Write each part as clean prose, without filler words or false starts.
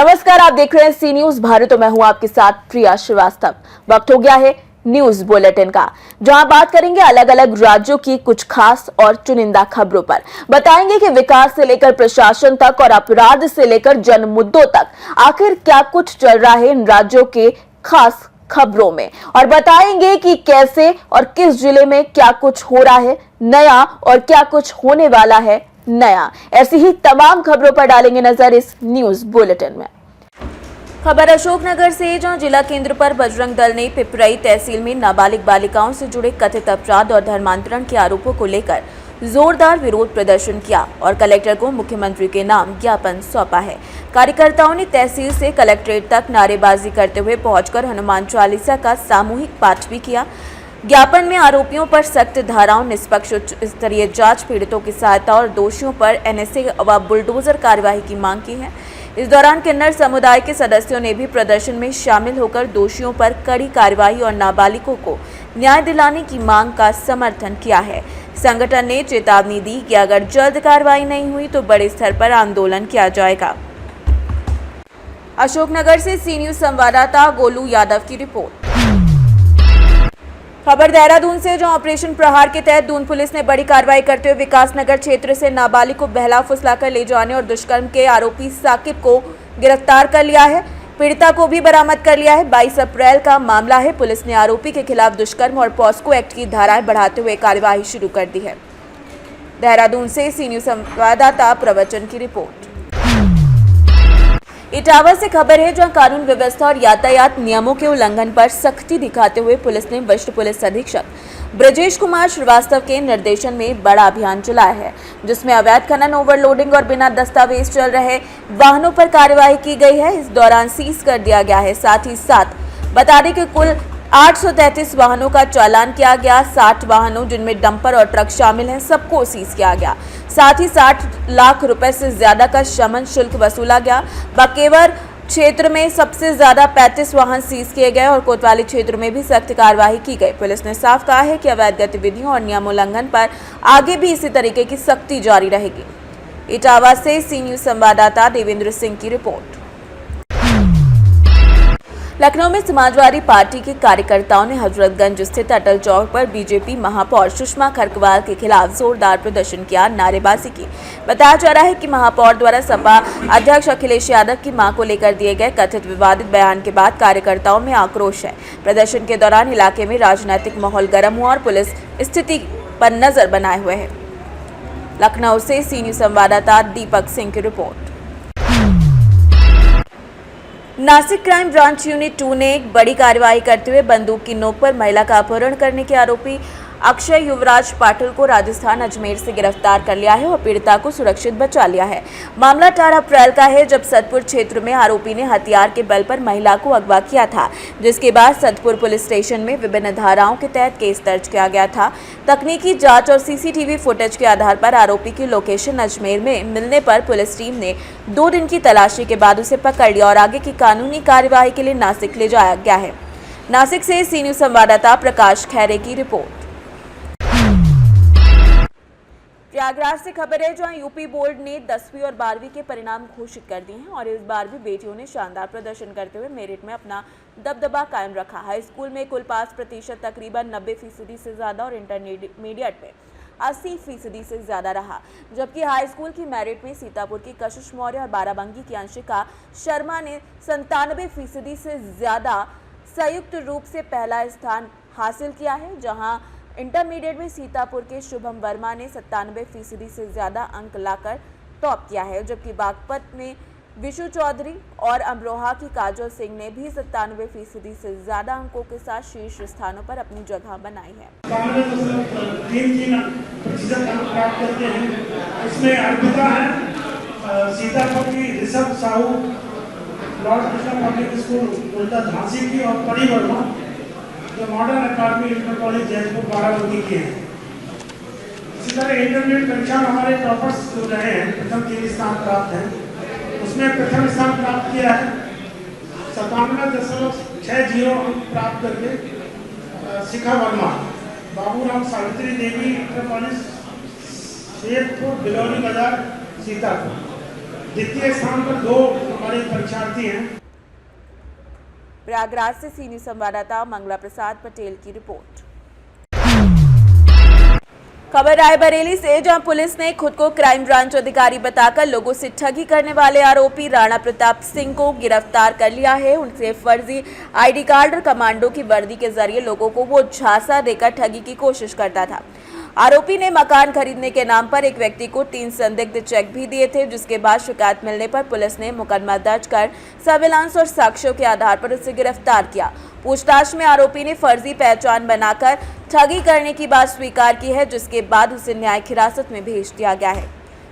नमस्कार, आप देख रहे हैं सी न्यूज भारत और मैं हूं आपके साथ प्रिया श्रीवास्तव। वक्त हो गया है न्यूज बुलेटिन का, जहां बात करेंगे अलग अलग राज्यों की कुछ खास और चुनिंदा खबरों पर। बताएंगे कि विकास से लेकर प्रशासन तक और अपराध से लेकर जन मुद्दों तक आखिर क्या कुछ चल रहा है इन राज्यों के खास खबरों में, और बताएंगे कि कैसे और किस जिले में क्या कुछ हो रहा है नया और क्या कुछ होने वाला है नया। ऐसी ही तमाम खबरों पर डालेंगे नजर इस न्यूज बुलेटिन में। खबर अशोकनगर से, जहां जिला केंद्र पर बजरंग दल ने पिपराई तहसील में नाबालिग बालिकाओं से जुड़े कथित अपराध और धर्मांतरण के आरोपों को लेकर जोरदार विरोध प्रदर्शन किया और कलेक्टर को मुख्यमंत्री के नाम ज्ञापन सौंपा है। कार्यकर्ताओं ने तहसील से कलेक्ट्रेट तक नारेबाजी करते हुए पहुंचकर हनुमान चालीसा का सामूहिक पाठ भी किया। ज्ञापन में आरोपियों पर सख्त धाराओं, निष्पक्ष उच्च स्तरीय जांच, पीड़ितों की सहायता और दोषियों पर एनएसए व बुलडोजर कार्यवाही की मांग की है। इस दौरान किन्नर समुदाय के सदस्यों ने भी प्रदर्शन में शामिल होकर दोषियों पर कड़ी कार्रवाई और नाबालिगों को न्याय दिलाने की मांग का समर्थन किया है। संगठन ने चेतावनी दी कि अगर जल्द कार्रवाई नहीं हुई तो बड़े स्तर पर आंदोलन किया जाएगा। अशोकनगर से सी न्यूज संवाददाता गोलू यादव की रिपोर्ट। खबर देहरादून से, जहां ऑपरेशन प्रहार के तहत दून पुलिस ने बड़ी कार्रवाई करते हुए विकासनगर क्षेत्र से नाबालिग को बहला फुसलाकर ले जाने और दुष्कर्म के आरोपी साकिब को गिरफ्तार कर लिया है। पीड़िता को भी बरामद कर लिया है। 22 अप्रैल का मामला है। पुलिस ने आरोपी के खिलाफ दुष्कर्म और पॉस्को एक्ट की धाराएं बढ़ाते हुए कार्यवाही शुरू कर दी है। देहरादून से सी न्यूज संवाददाता प्रवचन की रिपोर्ट। इटावा से खबर है, जहां कानून व्यवस्था और यातायात नियमों के उल्लंघन पर सख्ती दिखाते हुए पुलिस ने वरिष्ठ पुलिस अधीक्षक ब्रजेश कुमार श्रीवास्तव के निर्देशन में बड़ा अभियान चलाया है, जिसमें अवैध खनन, ओवरलोडिंग और बिना दस्तावेज चल रहे वाहनों पर कार्यवाही की गई है। इस दौरान सीज कर दिया गया है। साथ ही साथ बता दें कि कुल 833 वाहनों का चालान किया गया। 60 वाहनों जिनमें डंपर और ट्रक शामिल हैं, सबको सीज किया गया। साथ ही 60 लाख रुपए से ज्यादा का शमन शुल्क वसूला गया। बाकेवर क्षेत्र में सबसे ज्यादा 35 वाहन सीज किए गए और कोतवाली क्षेत्र में भी सख्त कार्रवाई की गई। पुलिस ने साफ कहा है कि अवैध गतिविधियों और नियमोल्लंघन पर आगे भी इसी तरीके की सख्ती जारी रहेगी। इटावा से सी न्यूज संवाददाता देवेंद्र सिंह की रिपोर्ट। लखनऊ में समाजवादी पार्टी के कार्यकर्ताओं ने हजरतगंज स्थित अटल चौक पर बीजेपी महापौर सुषमा खरकवाल के खिलाफ जोरदार प्रदर्शन किया, नारेबाजी की। बताया जा रहा है कि महापौर द्वारा सपा अध्यक्ष अखिलेश यादव की मां को लेकर दिए गए कथित विवादित बयान के बाद कार्यकर्ताओं में आक्रोश है। प्रदर्शन के दौरान इलाके में राजनीतिक माहौल गर्म हुआ और पुलिस स्थिति पर नजर बनाए हुए है। लखनऊ से सी न्यूज संवाददाता दीपक सिंह की report. Nashik crime branch unit 2 ने एक बड़ी कार्रवाई करते हुए बंदूक की नोक पर महिला का अपहरण करने के आरोपी अक्षय युवराज पाटिल को राजस्थान अजमेर से गिरफ्तार कर लिया है और पीड़िता को सुरक्षित बचा लिया है। मामला 18 अप्रैल का है, जब सतपुर क्षेत्र में आरोपी ने हथियार के बल पर महिला को अगवा किया था, जिसके बाद सतपुर पुलिस स्टेशन में विभिन्न धाराओं के तहत केस दर्ज किया गया था। तकनीकी जांच और सीसीटीवी फुटेज के आधार पर आरोपी की लोकेशन अजमेर में मिलने पर पुलिस टीम ने 2 दिन की तलाशी के बाद उसे पकड़ लिया और आगे की कानूनी कार्यवाही के लिए नासिक ले जाया गया है। नासिक से सी न्यूज संवाददाता प्रकाश खैरे की रिपोर्ट। प्रयागराज से खबर है, जहां यूपी बोर्ड ने 10वीं और 12वीं के परिणाम घोषित कर दिए हैं और इस बार भी बेटियों ने शानदार प्रदर्शन करते हुए मेरिट में अपना दबदबा कायम रखा। हाई स्कूल में कुल पास प्रतिशत तकरीबन 90% से ज्यादा और इंटरमीडिएट में 80% से ज्यादा रहा, जबकि हाई स्कूल की मेरिट में सीतापुर की कशिश मौर्य और बाराबंकी की अंशिका शर्मा ने 97% से ज्यादा संयुक्त रूप से पहला स्थान हासिल किया है, जहां इंटरमीडिएट में सीतापुर के शुभम वर्मा ने 97% से ज्यादा अंक लाकर टॉप किया है, जबकि बागपत में विशु चौधरी और अमरोहा की काजल सिंह ने भी 97% से ज्यादा अंकों के साथ शीर्ष स्थानों पर अपनी जगह बनाई है। इसमें अर्पिता है, सीतापुर की Rishabh Sahu Lord Krishna public school Jhansi की, और परी वर्मा जो मॉडर्न अकादमी इंटर कॉलेज जयपुर बाराबंकी के हैं। इसी तरह इंटरमीडिएट परीक्षा में हमारे टॉपर्स जो रहे हैं, प्रथम 3 स्थान प्राप्त हैं, उसमें प्रथम स्थान प्राप्त किया है 97.60 अंक प्राप्त करके शिखा वर्मा, बाबूराम सावित्री देवी इंटर कॉलेज शेरपुर बिलौनी बाजार सीतापुर। द्वितीय स्थान पर 2 हमारे परीक्षार्थी हैं। प्रयागराज से सी न्यूज संवाददाता मंगला प्रसाद पटेल की रिपोर्ट। खबर रायबरेली से, जहां पुलिस ने खुद को क्राइम ब्रांच अधिकारी बताकर लोगों से ठगी करने वाले आरोपी राणा प्रताप सिंह को गिरफ्तार कर लिया है। उनसे फर्जी आईडी कार्ड और कमांडो की वर्दी के जरिए लोगों को वो झांसा देकर ठगी की कोशिश करता था। आरोपी ने मकान खरीदने के नाम पर एक व्यक्ति को 3 संदिग्ध चेक भी दिए थे, जिसके बाद शिकायत मिलने पर पुलिस ने मुकदमा दर्ज कर सर्विलांस और साक्ष्यों के आधार पर उसे गिरफ्तार किया। पूछताछ में आरोपी ने फर्जी पहचान बनाकर ठगी करने की बात स्वीकार की है, जिसके बाद उसे न्यायिक हिरासत में भेज दिया गया है।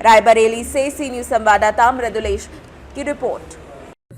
रायबरेली से सी न्यूज संवाददाता मृदुलेश की रिपोर्ट।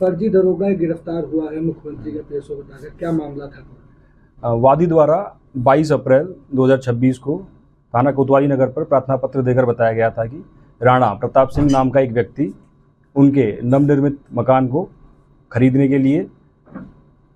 फर्जी दरोगा गिरफ्तार हुआ है मुख्यमंत्री के प्रेस को बताकर, क्या मामला था? वादी द्वारा 22 अप्रैल 2026 को थाना कोतवाली नगर पर प्रार्थना पत्र देकर बताया गया था कि राणा प्रताप सिंह नाम का एक व्यक्ति उनके नवनिर्मित मकान को खरीदने के लिए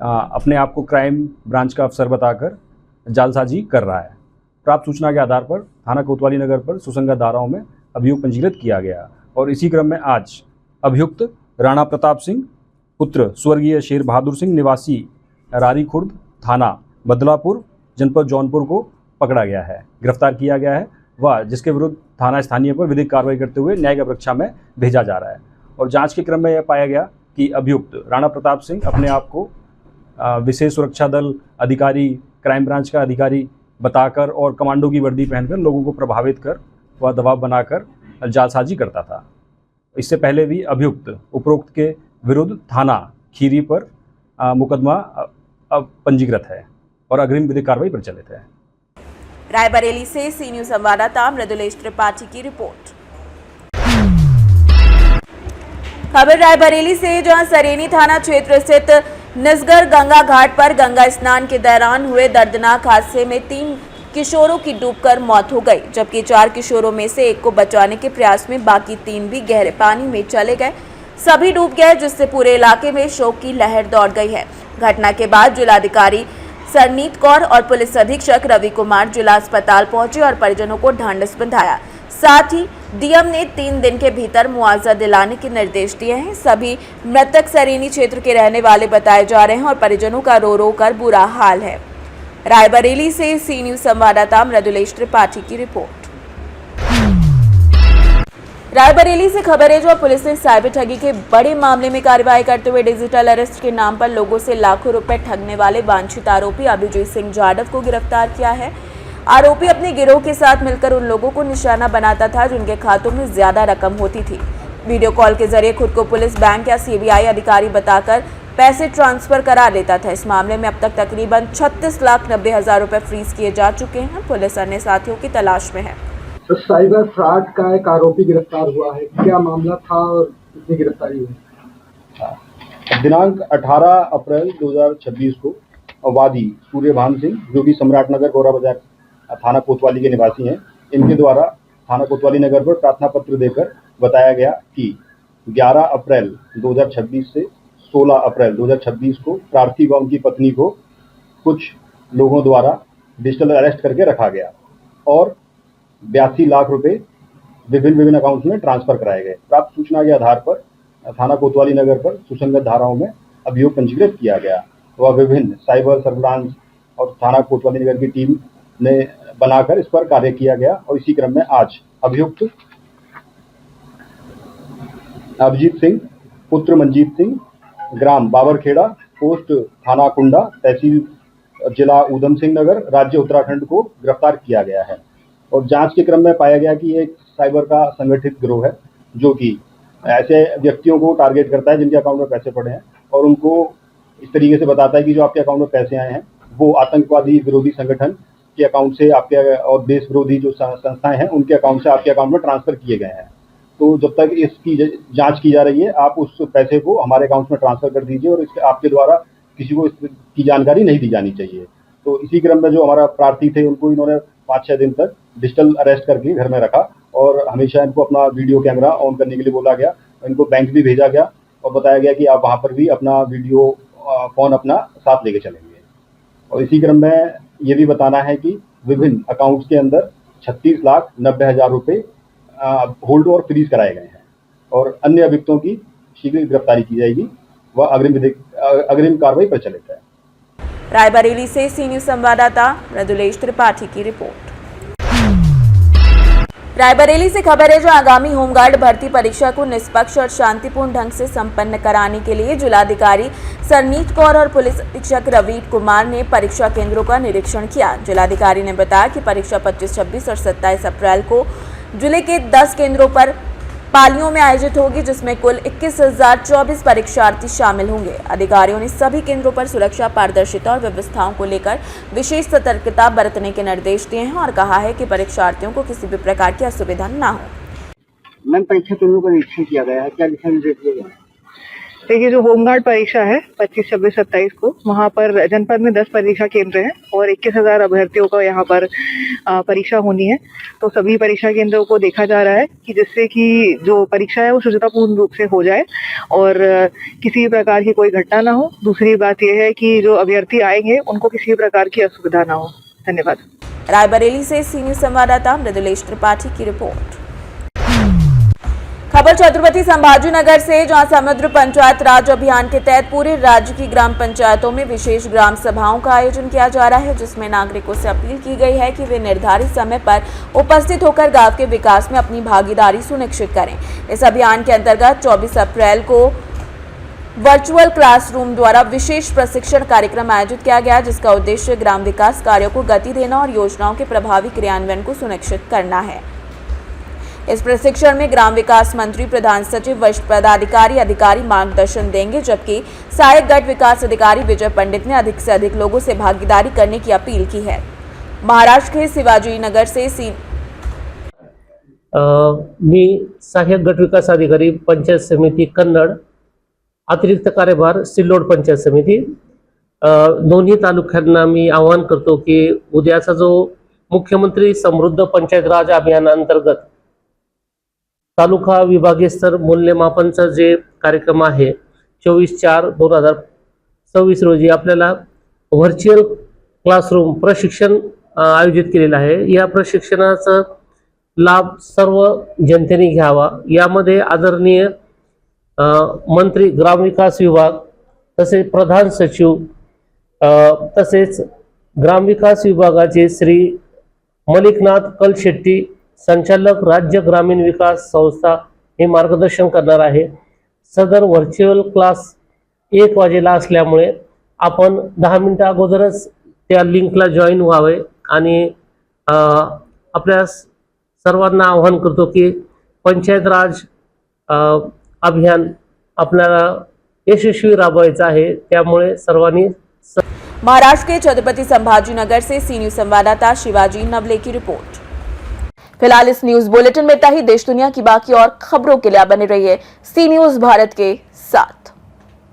अपने आप को क्राइम ब्रांच का अफसर बताकर जालसाजी कर रहा है। प्राप्त सूचना के आधार पर थाना कोतवाली नगर पर सुसंगत धाराओं में अभियोग पंजीकृत किया गया और इसी क्रम में आज अभियुक्त राणा प्रताप सिंह पुत्र स्वर्गीय शेर बहादुर सिंह निवासी रारी खुर्द थाना बदलापुर जनपद जौनपुर को पकड़ा गया है, गिरफ्तार किया गया है। वह जिसके विरुद्ध थाना स्थानीय पर विधिक कार्रवाई करते हुए न्यायिक परीक्षा में भेजा जा रहा है और जांच के क्रम में यह पाया गया कि अभियुक्त राणा प्रताप सिंह अपने आप को विशेष सुरक्षा दल अधिकारी, क्राइम ब्रांच का अधिकारी बताकर और कमांडो की वर्दी पहनकर लोगों को प्रभावित कर व दबाव बनाकर जालसाजी करता था। इससे पहले भी अभियुक्त उपरोक्त के विरुद्ध थाना खीरी पर मुकदमा पंजीकृत है और अग्रिम विधिक कार्रवाई प्रचलित है। रायबरेली से सी न्यूज संवाददाता मृदुलेश त्रिपाठी की रिपोर्ट। खबर रायबरेली से, जहां सरेनी थाना क्षेत्र स्थित निसगर गंगा घाट पर गंगा स्नान के दौरान हुए दर्दनाक हादसे में 3 किशोरों की डूबकर मौत हो गई, जबकि 4 किशोरों में से एक को बचाने के प्रयास में बाकी 3 भी गहरे पानी में चले गए। सभी डूब गए, जिससे पूरे इलाके में शोक की लहर दौड़ गई है। घटना के बाद जिलाधिकारी सरनीत कौर और पुलिस अधीक्षक रवि कुमार जिला अस्पताल पहुंचे और परिजनों को ढांढस बंधाया। साथ ही डीएम ने 3 दिन के भीतर मुआवजा दिलाने के निर्देश दिए हैं। सभी मृतक सरेनी क्षेत्र के रहने वाले बताए जा रहे हैं और परिजनों का रो रो कर बुरा हाल है। रायबरेली से सी न्यूज संवाददाता मृदुलेश त्रिपाठी की रिपोर्ट। रायबरेली से खबर है, जो पुलिस ने साइबर ठगी के बड़े मामले में कार्रवाई करते हुए डिजिटल अरेस्ट के नाम पर लोगों से लाखों रुपए ठगने वाले वांछित आरोपी अभिजीत सिंह जाधव को गिरफ्तार किया है। आरोपी अपने गिरोह के साथ मिलकर उन लोगों को निशाना बनाता था जिनके खातों में ज्यादा रकम होती थी। वीडियो कॉल के जरिए खुद को पुलिस, बैंक या सीबीआई अधिकारी बताकर पैसे ट्रांसफर करा देता था। इस मामले में अब तक तकरीबन 36,90,000 रुपए फ्रीज किए जा चुके हैं। पुलिस अन्य साथियों की तलाश में है। तो साइबर फ्रॉड का एक आरोपी गिरफ्तार हुआ है, क्या मामला था और कितनी गिरफ्तारी हुई? दिनांक 18 अप्रैल 2026 को वादी सूर्यभान सिंह, जो कि सम्राट नगर गौरा बाजार थाना कोतवाली के निवासी हैं, इनके द्वारा थाना कोतवाली नगर पर प्रार्थना पत्र देकर बताया गया कि 11 अप्रैल 2026 से 16 अप्रैल 2026 को प्रार्थी व उनकी पत्नी को कुछ लोगों द्वारा डिजिटल अरेस्ट करके रखा गया और 82 लाख रुपए विभिन्न अकाउंट्स में ट्रांसफर कराए गए। प्राप्त सूचना के आधार पर थाना कोतवाली नगर पर सुसंगत धाराओं में अभियोग पंजीकृत किया गया। वह विभिन्न साइबर सर्विलांस और थाना कोतवाली नगर की टीम ने बनाकर इस पर कार्य किया गया और इसी क्रम में आज अभियुक्त अभिजीत सिंह पुत्र मंजीत सिंह, ग्राम बाबरखेड़ा, पोस्ट थाना कुंडा, तहसील जिला ऊधम सिंह नगर, राज्य उत्तराखंड को गिरफ्तार किया गया है और जांच के क्रम में पाया गया कि एक साइबर का संगठित गिरोह है जो कि ऐसे व्यक्तियों को टारगेट करता है जिनके अकाउंट में पैसे पड़े हैं और उनको इस तरीके से बताता है कि जो आपके अकाउंट में पैसे आए हैं वो आतंकवादी विरोधी संगठन के अकाउंट से आपके और देश विरोधी जो संस्थाएं हैं उनके अकाउंट से आपके अकाउंट में ट्रांसफर किए गए हैं। तो जब तक इसकी जांच की जा रही है, आप उस पैसे को हमारे अकाउंट में ट्रांसफर कर दीजिए और इसके आपके द्वारा किसी को इसकी जानकारी नहीं दी जानी चाहिए। तो इसी क्रम में जो हमारा प्रार्थी थे उनको इन्होंने 5-6 दिन तक डिजिटल अरेस्ट करके घर में रखा और हमेशा इनको अपना वीडियो कैमरा ऑन करने के लिए बोला गया। इनको बैंक भी भेजा गया और बताया गया कि आप वहाँ पर भी अपना वीडियो फोन अपना साथ लेके चलेंगे। और इसी क्रम में ये भी बताना है कि विभिन्न अकाउंट्स के अंदर 36,90,000 रुपये होल्ड और फ्रीज कराए गए हैं और अन्य अभियुक्तों की शीघ्र गिरफ्तारी की जाएगी व अग्रिम कार्रवाई प्रचलित है। रायबरेली से सी न्यूज संवाददाता मृदुलेश त्रिपाठी की रिपोर्ट। रायबरेली से खबर है, जो आगामी होमगार्ड भर्ती परीक्षा को निष्पक्ष और शांतिपूर्ण ढंग से संपन्न कराने के लिए जिलाधिकारी सरनीत कौर और पुलिस अधीक्षक रवीट कुमार ने परीक्षा केंद्रों का निरीक्षण किया। जिलाधिकारी ने बताया कि परीक्षा 25, 26 और 27 अप्रैल को जिले के 10 केंद्रों पर पालियों में आयोजित होगी, जिसमें कुल 21,024 परीक्षार्थी शामिल होंगे। अधिकारियों ने सभी केंद्रों पर सुरक्षा, पारदर्शिता और व्यवस्थाओं को लेकर विशेष सतर्कता बरतने के निर्देश दिए हैं और कहा है कि परीक्षार्थियों को किसी भी प्रकार की असुविधा न हो। मैम, परीक्षा केंद्रों का निरीक्षण किया गया है, क्या दिशा निर्देश दिए गए हैं? देखिए, जो होमगार्ड परीक्षा है 25, 26, 27 को, वहाँ पर जनपद में 10 परीक्षा केंद्र हैं और 21,000 अभ्यर्थियों का यहाँ पर परीक्षा होनी है। तो सभी परीक्षा केंद्रों को देखा जा रहा है कि जिससे कि जो परीक्षा है वो शुचितापूर्ण रूप से हो जाए और किसी भी प्रकार की कोई घटना ना हो। दूसरी बात यह है कि जो अभ्यर्थी आएंगे उनको किसी भी प्रकार की असुविधा ना हो। धन्यवाद। रायबरेली से सी न्यूज संवाददाता मृदुलेश त्रिपाठी की रिपोर्ट। खबर छत्रपति संभाजी नगर से, जहां समुद्र पंचायत राज अभियान के तहत पूरे राज्य की ग्राम पंचायतों में विशेष ग्राम सभाओं का आयोजन किया जा रहा है, जिसमें नागरिकों से अपील की गई है कि वे निर्धारित समय पर उपस्थित होकर गांव के विकास में अपनी भागीदारी सुनिश्चित करें। इस अभियान के अंतर्गत 24 अप्रैल को वर्चुअल क्लासरूम द्वारा विशेष प्रशिक्षण कार्यक्रम आयोजित किया गया, जिसका उद्देश्य ग्राम विकास कार्यों को गति देना और योजनाओं के प्रभावी क्रियान्वयन को सुनिश्चित करना है। इस प्रशिक्षण में ग्राम विकास मंत्री, प्रधान सचिव, वरिष्ठ पदाधिकारी, अधिकारी मार्गदर्शन देंगे, जबकि सहायक गट विकास अधिकारी विजय पंडित ने अधिक से अधिक लोगों से भागीदारी करने की अपील की है। महाराष्ट्र के शिवाजी नगर से मी सहायक गट विकास अधिकारी, पंचायत समिती कन्नड, अतिरिक्त कार्यभार सिल्लोड पंचायत समिती, दोन्ही तालुक्यांना मी आवाहन करतो की उद्याचा जो मुख्यमंत्री समृद्ध पंचायत राज अभियानांतर्गत तालुका विभागीय स्तर मूल्यमापनचा जे कार्यक्रम आहे 24/4/2026 रोजी आपल्याला व्हर्च्युअल क्लासरूम प्रशिक्षण आयोजित केलेलं आहे। या प्रशिक्षणाचा लाभ सर्व जनतेने घ्यावा। यामध्ये आदरणीय मंत्री, ग्रामविकास विभाग, तसेच प्रधान सचिव, तसेच ग्रामविकास विभागाचे श्री मलिकनाथ कलशेट्टी, संचालक, राज्य ग्रामीण विकास संस्था हे मार्गदर्शन करणार आहे। सदर व्हर्च्युअल क्लास 1 वाजेला असल्यामुळे आपण 10 मिनिटं अगोदरच त्या लिंकला जॉईन व्हावे आणि आपल्या सर्वांना आवाहन करतो की पंचायत राज अभियान आपल्याला यशस्वी राबवायचं आहे। त्यामुळे सर्वांनी महाराष्ट्र के छत्रपति संभाजी नगर से सी न्यूज संवाददाता शिवाजी नवले की रिपोर्ट। फिलहाल इस न्यूज बुलेटिन में इतना ही। देश दुनिया की बाकी और खबरों के लिए बने रहिए सी न्यूज भारत के साथ।